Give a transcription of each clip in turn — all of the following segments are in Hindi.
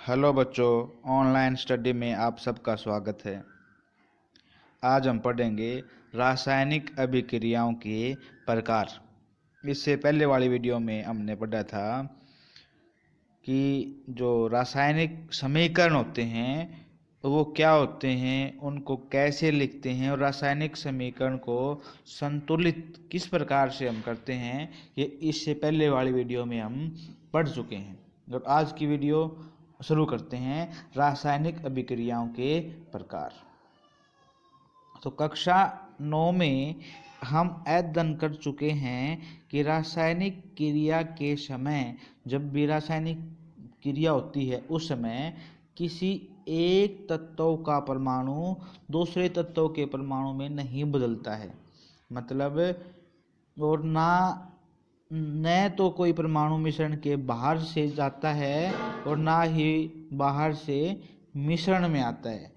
हेलो बच्चों, ऑनलाइन स्टडी में आप सबका स्वागत है। आज हम पढ़ेंगे रासायनिक अभिक्रियाओं के प्रकार। इससे पहले वाली वीडियो में हमने पढ़ा था कि जो रासायनिक समीकरण होते हैं वो क्या होते हैं, उनको कैसे लिखते हैं और रासायनिक समीकरण को संतुलित किस प्रकार से हम करते हैं, ये इससे पहले वाली वीडियो में हम पढ़ चुके हैं। और आज की वीडियो शुरू करते हैं रासायनिक अभिक्रियाओं के प्रकार। तो कक्षा 9 में हम अध्ययन कर चुके हैं कि रासायनिक क्रिया के समय, जब भी रासायनिक क्रिया होती है उस समय किसी एक तत्व का परमाणु दूसरे तत्व के परमाणु में नहीं बदलता है। मतलब और न तो कोई परमाणु मिश्रण के बाहर से जाता है और ना ही बाहर से मिश्रण में आता है।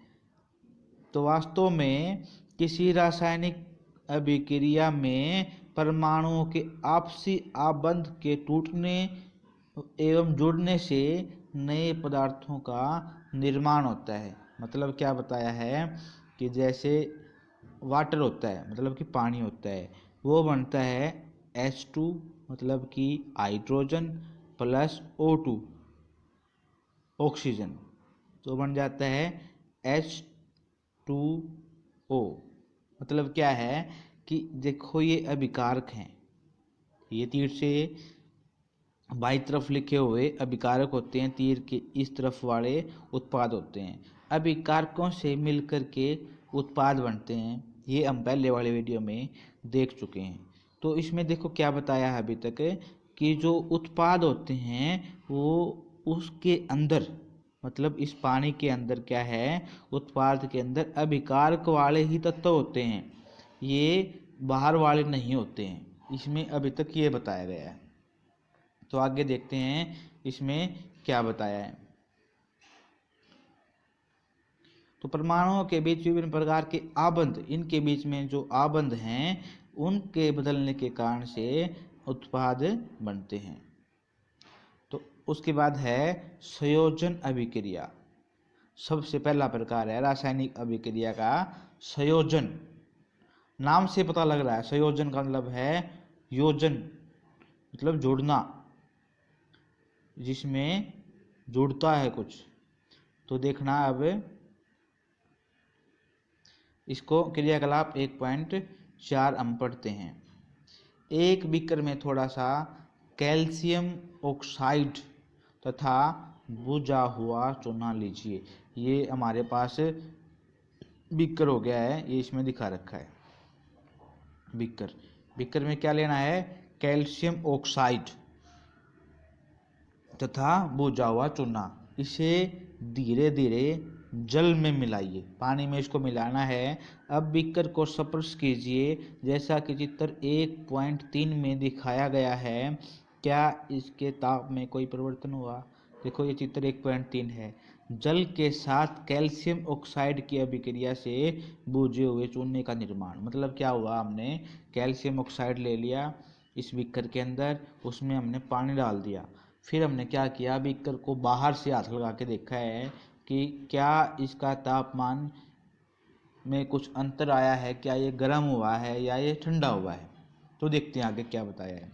तो वास्तव में किसी रासायनिक अभिक्रिया में परमाणुओं के आपसी आबंध के टूटने एवं जुड़ने से नए पदार्थों का निर्माण होता है। मतलब क्या बताया है कि जैसे वाटर होता है, मतलब कि पानी होता है, वो बनता है H2 मतलब कि हाइड्रोजन प्लस O2 ऑक्सीजन, तो बन जाता है H2O। मतलब क्या है कि देखो ये अभिकारक हैं, ये तीर से बाई तरफ लिखे हुए अभिकारक होते हैं, तीर के इस तरफ वाले उत्पाद होते हैं। अभिकारकों से मिलकर के उत्पाद बनते हैं, ये हम पहले वाले वीडियो में देख चुके हैं। तो इसमें देखो क्या बताया है अभी तक कि जो उत्पाद होते हैं वो उसके अंदर, मतलब इस पानी के अंदर क्या है, उत्पाद के अंदर अभिकारक वाले ही तत्व होते हैं, ये बाहर वाले नहीं होते हैं। इसमें अभी तक ये बताया गया है। तो आगे देखते हैं इसमें क्या बताया है। तो परमाणुओं के बीच विभिन्न प्रकार के आबंध, इनके बीच में जो आबंध हैं उनके बदलने के कारण से उत्पाद बनते हैं। तो उसके बाद है संयोजन अभिक्रिया। सबसे पहला प्रकार है रासायनिक अभिक्रिया का संयोजन। नाम से पता लग रहा है, संयोजन का मतलब है योजन, मतलब जोड़ना, जिसमें जुड़ता है कुछ। तो देखना अब इसको क्रियाकलाप 1.4 हम पढ़ते हैं। एक बीकर में थोड़ा सा कैल्शियम ऑक्साइड तथा बुझा हुआ चूना लीजिए। ये हमारे पास बीकर हो गया है, ये इसमें दिखा रखा है। बीकर में क्या लेना है, कैल्शियम ऑक्साइड तथा बुझा हुआ चूना। इसे धीरे धीरे जल में मिलाइए, पानी में इसको मिलाना है। अब बीकर को स्पर्श कीजिए जैसा कि चित्र 1.3 में दिखाया गया है। क्या इसके ताप में कोई परिवर्तन हुआ? देखो ये चित्र 1.3 है। जल के साथ कैल्शियम ऑक्साइड की अभिक्रिया से बुझे हुए चूने का निर्माण। मतलब क्या हुआ, हमने कैल्शियम ऑक्साइड ले लिया इस बीकर के अंदर, उसमें हमने पानी डाल दिया, फिर हमने क्या किया, बीकर को बाहर से हाथ लगा के देखा है कि क्या इसका तापमान में कुछ अंतर आया है, क्या ये गर्म हुआ है या ये ठंडा हुआ है। तो देखते हैं आगे क्या बताया है।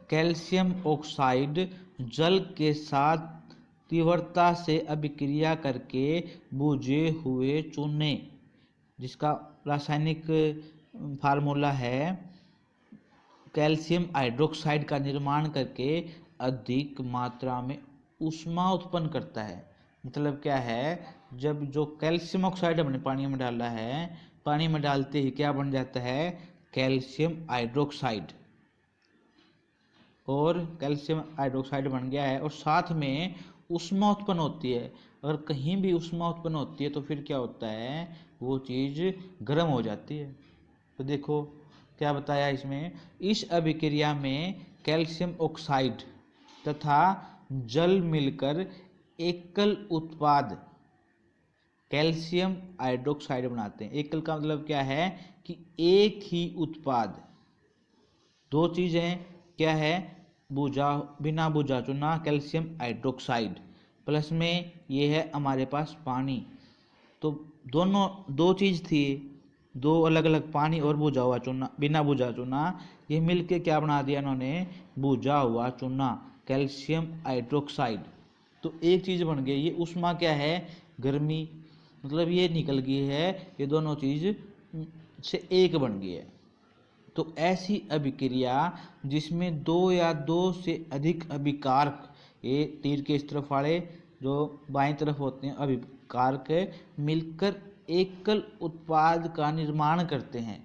कैल्शियम ऑक्साइड जल के साथ तीव्रता से अभिक्रिया करके बुझे हुए चूने, जिसका रासायनिक फार्मूला है कैल्शियम हाइड्रोक्साइड का निर्माण करके अधिक मात्रा में ऊष्मा उत्पन्न करता है। मतलब क्या है, जब जो कैल्शियम ऑक्साइड हमने पानी में डाला है, पानी में डालते ही क्या बन जाता है, कैल्शियम हाइड्रोक्साइड। और कैल्शियम हाइड्रोक्साइड बन गया है और साथ में ऊष्मा उत्पन्न होती है। अगर कहीं भी ऊष्मा उत्पन्न होती है तो फिर क्या होता है, वो चीज़ गर्म हो जाती है। तो देखो क्या बताया इसमें, इस अभिक्रिया में कैल्शियम ऑक्साइड तथा जल मिलकर एकल उत्पाद कैल्शियम हाइड्रोक्साइड बनाते हैं। एकल का मतलब क्या है कि एक ही उत्पाद, दो चीज़ें क्या है, बिना बुझा चुना कैल्शियम हाइड्रोक्साइड प्लस में ये है हमारे पास पानी। तो दोनों दो चीज़ थी, दो अलग अलग पानी और बुझा हुआ चूना, बिना बुझा चूना, ये मिलके क्या बना दिया इन्होंने, बुझा हुआ चूना, कैल्शियम हाइड्रोक्साइड। तो एक चीज़ बन गई, ये ऊष्मा क्या है, गर्मी, मतलब ये निकल गई है, ये दोनों चीज़ से एक बन गई है। तो ऐसी अभिक्रिया जिसमें दो या दो से अधिक अभिकारक, ये तीर के इस तरफ वाले जो बाईं तरफ होते हैं अभिकारक, मिलकर एकल उत्पाद का निर्माण करते हैं,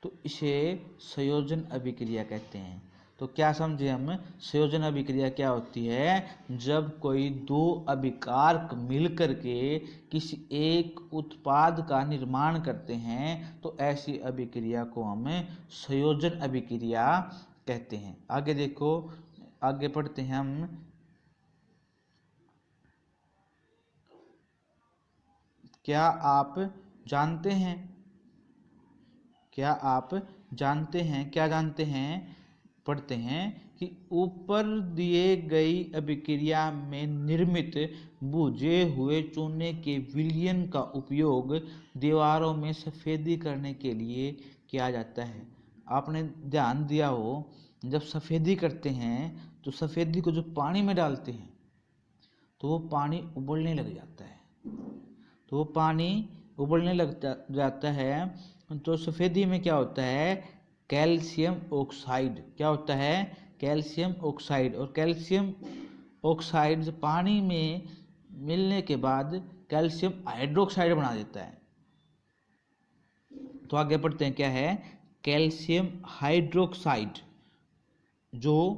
तो इसे संयोजन अभिक्रिया कहते हैं। तो क्या समझे हम, संयोजन अभिक्रिया क्या होती है, जब कोई दो अभिकारक मिलकर के किसी एक उत्पाद का निर्माण करते हैं, तो ऐसी अभिक्रिया को हम संयोजन अभिक्रिया कहते हैं। आगे देखो, आगे पढ़ते हैं हम। क्या आप जानते हैं, क्या आप जानते हैं, क्या जानते हैं, पढ़ते हैं कि ऊपर दिए गई अभिक्रिया में निर्मित बुझे हुए चूने के विलयन का उपयोग दीवारों में सफ़ेदी करने के लिए किया जाता है। आपने ध्यान दिया हो, जब सफ़ेदी करते हैं तो सफ़ेदी को जो पानी में डालते हैं तो वो पानी उबलने लग जाता है, तो वो पानी उबलने लग जाता है, तो सफ़ेदी में क्या होता है, कैल्शियम ऑक्साइड, क्या होता है, कैल्शियम ऑक्साइड, और कैल्शियम ऑक्साइड पानी में मिलने के बाद कैल्शियम हाइड्रोक्साइड बना देता है। तो आगे पढ़ते हैं, क्या है, कैल्शियम हाइड्रोक्साइड, जो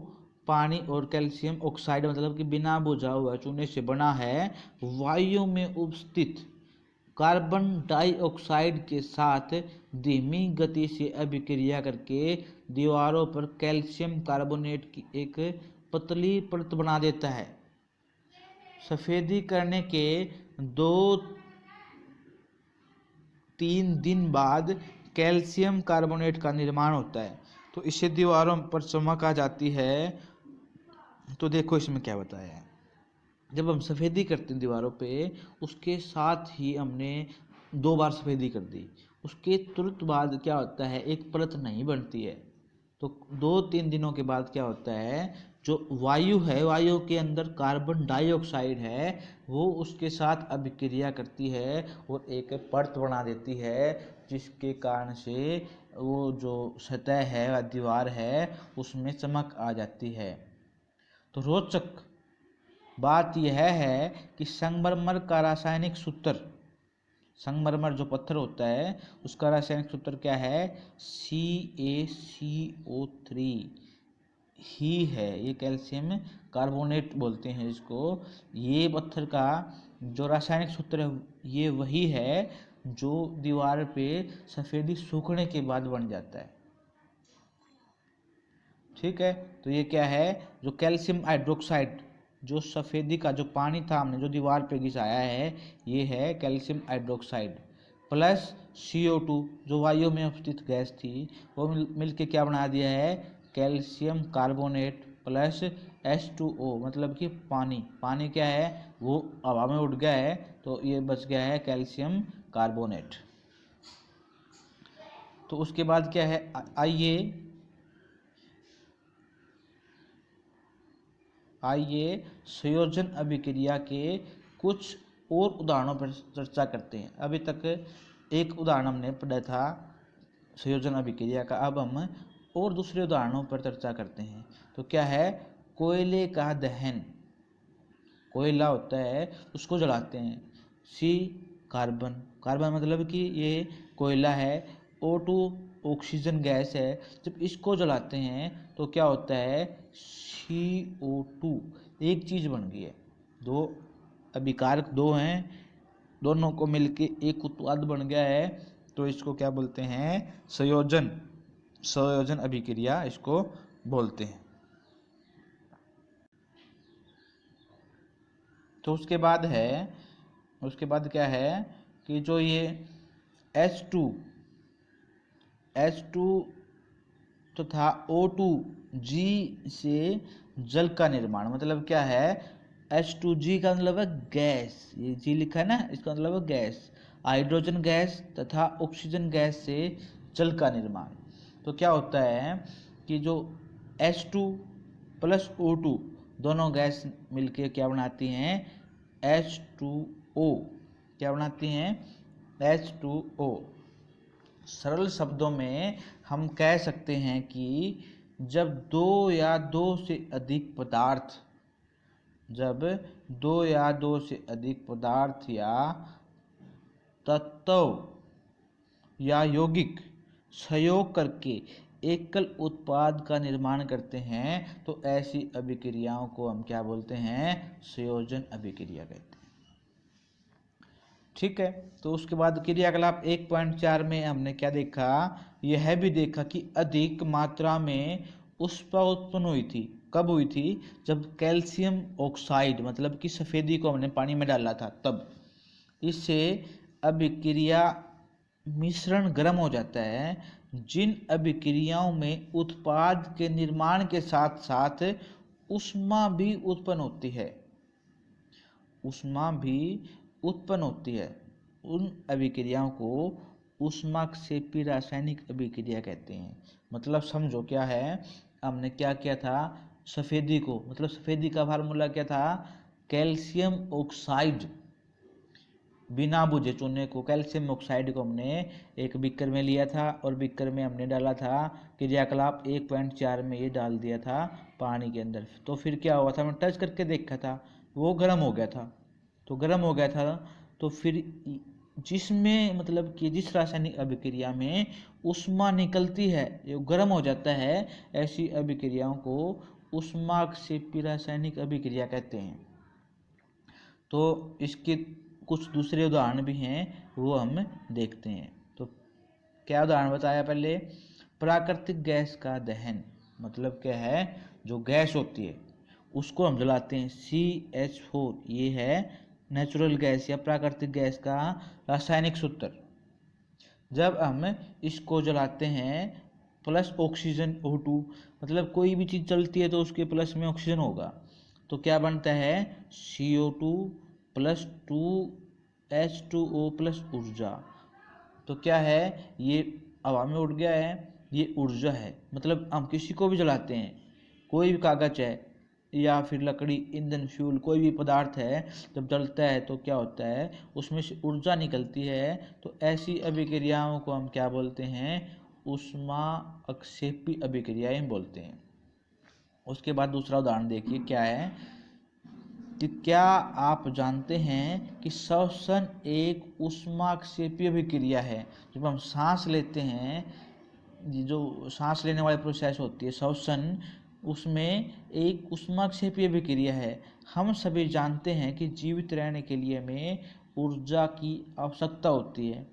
पानी और कैल्शियम ऑक्साइड मतलब कि बिना बुझा हुआ चूने से बना है, वायु में उपस्थित कार्बन डाइऑक्साइड के साथ धीमी गति से अभिक्रिया करके दीवारों पर कैल्शियम कार्बोनेट की एक पतली परत बना देता है। सफ़ेदी करने के 2-3 दिन बाद कैल्शियम कार्बोनेट का निर्माण होता है, तो इससे दीवारों पर चमक आ जाती है। तो देखो इसमें क्या बताया है, जब हम सफ़ेदी करते हैं दीवारों पे, उसके साथ ही हमने 2 बार सफ़ेदी कर दी, उसके तुरंत बाद क्या होता है, एक परत नहीं बनती है। तो 2-3 दिनों के बाद क्या होता है, जो वायु है, वायु के अंदर कार्बन डाइऑक्साइड है, वो उसके साथ अभिक्रिया करती है और एक परत बना देती है, जिसके कारण से वो जो सतह है, दीवार है, उसमें चमक आ जाती है। तो रोचक बात यह है कि संगमरमर का रासायनिक सूत्र, संगमरमर जो पत्थर होता है उसका रासायनिक सूत्र क्या है, CaCO3 ही है, ये कैल्शियम कार्बोनेट बोलते हैं इसको। ये पत्थर का जो रासायनिक सूत्र है ये वही है जो दीवार पे सफ़ेदी सूखने के बाद बन जाता है। ठीक है, तो ये क्या है, जो कैल्शियम हाइड्रोक्साइड, जो सफ़ेदी का जो पानी था हमने जो दीवार पे घिसाया है, ये है कैल्शियम हाइड्रोक्साइड, प्लस CO2 जो वायु में उपस्थित गैस थी, वो मिलके क्या बना दिया है, कैल्शियम कार्बोनेट प्लस H2O मतलब कि पानी। पानी क्या है, वो हवा में उड़ गया है, तो ये बच गया है कैल्शियम कार्बोनेट। तो उसके बाद क्या है, आइए संयोजन अभिक्रिया के कुछ और उदाहरणों पर चर्चा करते हैं। अभी तक एक उदाहरण हमने पढ़ा था संयोजन अभिक्रिया का, अब हम और दूसरे उदाहरणों पर चर्चा करते हैं। तो क्या है, कोयले का दहन, कोयला होता है उसको जलाते हैं, कार्बन, कार्बन मतलब कि ये कोयला है, O2 ऑक्सीजन गैस है, जब इसको जलाते हैं तो क्या होता है, CO2, एक चीज़ बन गई है, दो अभिकारक दो हैं, दोनों को मिलके एक उत्पाद बन गया है, तो इसको क्या बोलते हैं, संयोजन, संयोजन अभिक्रिया इसको बोलते हैं। तो उसके बाद क्या है कि जो ये H2 तथा O2 G से जल का निर्माण, मतलब क्या है, H2G का मतलब है गैस, ये जी लिखा है ना, इसका मतलब है गैस, हाइड्रोजन गैस तथा ऑक्सीजन गैस से जल का निर्माण। तो क्या होता है कि जो H2 प्लस O2 दोनों गैस मिलके क्या बनाती हैं, H2O, क्या बनाती हैं, H2O। सरल शब्दों में हम कह सकते हैं कि जब दो या दो से अधिक पदार्थ जब दो या दो से अधिक पदार्थ या तत्व या यौगिक सहयोग करके एकल उत्पाद का निर्माण करते हैं तो ऐसी अभिक्रियाओं को हम क्या बोलते हैं, संयोजन अभिक्रिया कहते हैं। ठीक है, तो उसके बाद क्रियाकलाप 1.4 में हमने क्या देखा, यह भी देखा कि अधिक मात्रा में उष्मा उत्पन्न हुई थी। कब हुई थी, जब कैल्शियम ऑक्साइड मतलब कि सफ़ेदी को हमने पानी में डाला था तब। इससे अभिक्रिया मिश्रण गर्म हो जाता है। जिन अभिक्रियाओं में उत्पाद के निर्माण के साथ साथ उष्मा भी उत्पन्न होती है, उष्मा भी उत्पन्न होती है, उन अभिक्रियाओं को ऊष्माक्षेपी रासायनिक अभिक्रिया कहते हैं। मतलब समझो क्या है, हमने क्या किया था, सफ़ेदी को, मतलब सफ़ेदी का फार्मूला क्या था, कैल्शियम ऑक्साइड, बिना बुझे चूने को, कैल्शियम ऑक्साइड को हमने एक बीकर में लिया था और बीकर में हमने डाला था क्रियाकलाप 1.4 में ये डाल दिया था पानी के अंदर। तो फिर क्या हुआ था, हमने टच करके देखा था, वो गर्म हो गया था। तो गर्म हो गया था तो फिर जिसमें मतलब कि जिस रासायनिक अभिक्रिया में ऊष्मा निकलती है, ये गर्म हो जाता है, ऐसी अभिक्रियाओं को ऊष्माक्षेपी रासायनिक अभिक्रिया कहते हैं। तो इसके कुछ दूसरे उदाहरण भी हैं, वो हम देखते हैं। तो क्या उदाहरण बताया पहले, प्राकृतिक गैस का दहन, मतलब क्या है, जो गैस होती है उसको हम जलाते हैं, CH4, ये है नेचुरल गैस या प्राकृतिक गैस का रासायनिक सूत्र। जब हम इसको जलाते हैं प्लस ऑक्सीजन O2, मतलब कोई भी चीज़ चलती है तो उसके प्लस में ऑक्सीजन होगा, तो क्या बनता है, CO2 प्लस 2H2O प्लस ऊर्जा। तो क्या है, ये हवा में उड़ गया है, ये ऊर्जा है। मतलब हम किसी को भी जलाते हैं, कोई भी कागज है या फिर लकड़ी, ईंधन, फ्यूल, कोई भी पदार्थ है, जब जलता है तो क्या होता है, उसमें से ऊर्जा निकलती है। तो ऐसी अभिक्रियाओं को हम क्या बोलते हैं, ऊष्मा अक्षेपी अभिक्रियाएं बोलते हैं। उसके बाद दूसरा उदाहरण देखिए क्या है कि क्या आप जानते हैं कि श्वसन एक ऊष्माक्षेपी अभिक्रिया है। जब हम सांस लेते हैं, ये जो सांस लेने वाली प्रोसेस होती है श्वसन, उसमें एक ऊष्माक्षेपी अभिक्रिया है। हम सभी जानते हैं कि जीवित रहने के लिए हमें ऊर्जा की आवश्यकता होती है।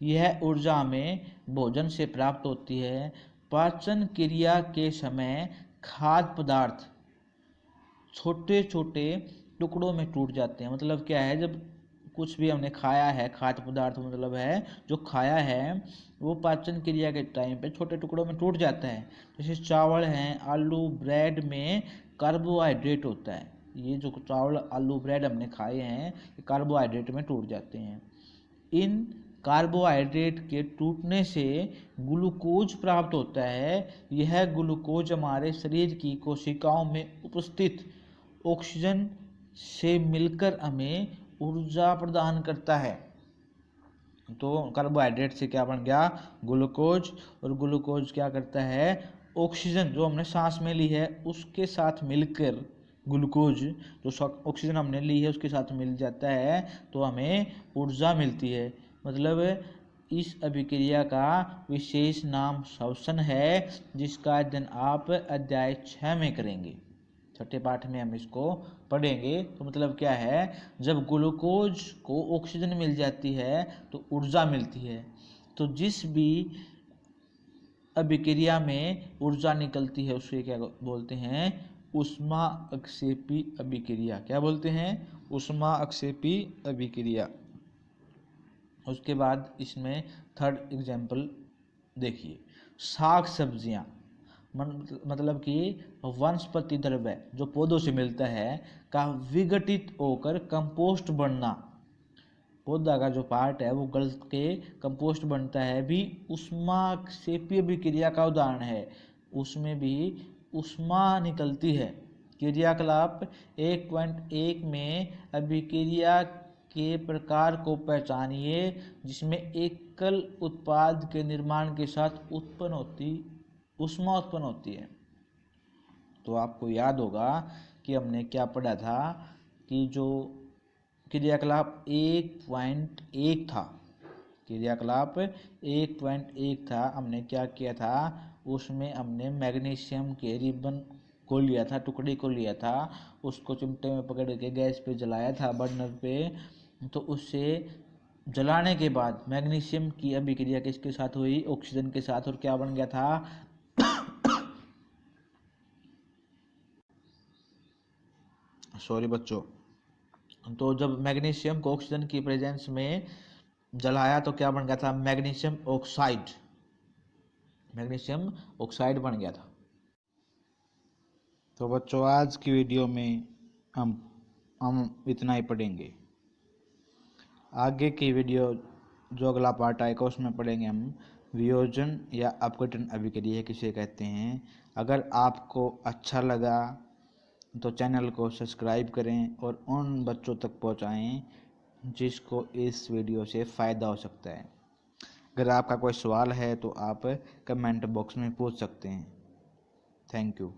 यह ऊर्जा हमें भोजन से प्राप्त होती है। पाचन क्रिया के समय खाद्य पदार्थ छोटे छोटे टुकड़ों में टूट जाते हैं। मतलब क्या है, जब कुछ भी हमने खाया है, खाद्य पदार्थ मतलब है जो खाया है, वो पाचन क्रिया के टाइम पे छोटे टुकड़ों में टूट जाता है। जैसे चावल हैं, आलू, ब्रेड में कार्बोहाइड्रेट होता है। ये जो चावल, आलू, ब्रेड हमने खाए हैं, ये कार्बोहाइड्रेट में टूट जाते हैं। इन कार्बोहाइड्रेट के टूटने से ग्लूकोज प्राप्त होता है। यह ग्लूकोज हमारे शरीर की कोशिकाओं में उपस्थित ऑक्सीजन से मिलकर हमें ऊर्जा प्रदान करता है। तो कार्बोहाइड्रेट से क्या बन गया, ग्लूकोज, और ग्लूकोज क्या करता है, ऑक्सीजन जो हमने सांस में ली है उसके साथ मिलकर, ग्लूकोज जो ऑक्सीजन हमने ली है उसके साथ मिल जाता है तो हमें ऊर्जा मिलती है। मतलब इस अभिक्रिया का विशेष नाम श्वसन है, जिसका अध्ययन आप अध्याय 6 में करेंगे। छठे पाठ में हम इसको पढ़ेंगे। तो मतलब क्या है, जब ग्लूकोज को ऑक्सीजन मिल जाती है तो ऊर्जा मिलती है। तो जिस भी अभिक्रिया में ऊर्जा निकलती है उसे क्या बोलते हैं, ऊष्मा अक्षेपी अभिक्रिया। क्या बोलते हैं, ऊष्मा अक्षेपी अभिक्रिया। उसके बाद इसमें थर्ड एग्जाम्पल देखिए, साग सब्जियां। मतलब कि वनस्पति द्रव्य जो पौधों से मिलता है का विघटित होकर कंपोस्ट बनना। पौधा का जो पार्ट है वो गल के कंपोस्ट बनता है भी ऊष्माक्षेपी अभिक्रिया का उदाहरण है। उसमें भी ऊष्मा निकलती है। क्रियाकलाप 1.1 में अभिक्रिया के प्रकार को पहचानिए जिसमें एकल उत्पाद के निर्माण के साथ ऊष्मा उत्पन्न होती है। तो आपको याद होगा कि हमने क्या पढ़ा था कि जो क्रियाकलाप 1.1 था, क्रियाकलाप 1.1 था, हमने क्या किया था, उसमें हमने मैग्नीशियम के रिबन को लिया था, टुकड़ी को लिया था, उसको चिमटे में पकड़ के गैस पे जलाया था बर्नर पे। तो उससे जलाने के बाद मैग्नीशियम की अभिक्रिया किसके साथ हुई, ऑक्सीजन के साथ, और क्या बन गया था सॉरी बच्चों। तो जब मैग्नीशियम को ऑक्सीजन की प्रेजेंस में जलाया तो क्या बन गया था, मैग्नीशियम ऑक्साइड बन गया था। तो बच्चों आज की वीडियो में हम इतना ही पढ़ेंगे। आगे की वीडियो जो अगला पार्ट आएगा उसमें पढ़ेंगे हम वियोजन या अपघटन अभिक्रिया किसे कहते हैं। अगर आपको अच्छा लगा तो चैनल को सब्सक्राइब करें और उन बच्चों तक पहुंचाएं जिसको इस वीडियो से फ़ायदा हो सकता है। अगर आपका कोई सवाल है तो आप कमेंट बॉक्स में पूछ सकते हैं। Thank you.